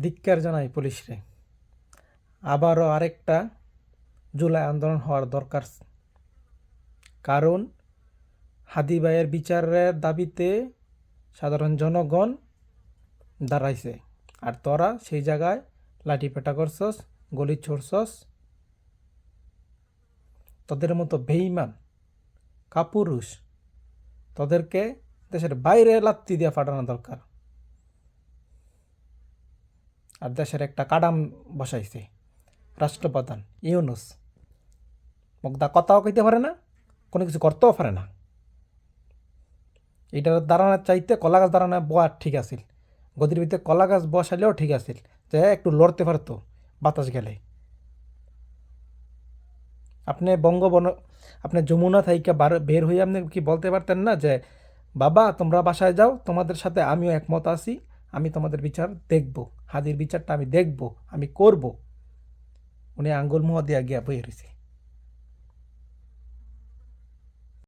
ধিক্কার জানাই পুলিশরে। আবারও আরেকটা জুলাই আন্দোলন হওয়ার দরকার, কারণ হাদি ভাইয়ের বিচারের দাবিতে সাধারণ জনগণ দাঁড়াইছে, আর তোরা সেই জায়গায় লাঠিপেটা করছস, গলি ছড়ছস। তোদের মতো বেঈমান কাপুরুষ তোদেরকে দেশের বাইরে লাত্তি দিয়ে ফাটানো দরকার। আর দেশের একটা কাডাম বসাইছে রাষ্ট্রপ্রধান ইউনুস, মুগ্ধা কথাও কইতে পারে না, কোনো কিছু করতেও পারে না। এইটার দাঁড়ানোর চাইতে কলা গাছ দাঁড়ানো বয়া ঠিক আছিল, গদির ভিতরে কলা গাছ বসাইলেও ঠিক আছিল, যে একটু লড়তে পারতো বাতাস গেলে। আপনি আপনি যমুনা থাইকা বের হয়ে আপনি কি বলতে পারতেন না যে বাবা তোমরা বাসায় যাও, তোমাদের সাথে আমিও একমত আছি, আমি তোমাদের বিচার দেখব, হাদির বিচারটা আমি দেখব, আমি করব। উনি আঙ্গুল মুহ দিয়া গিয়া বয়ে রয়েছে।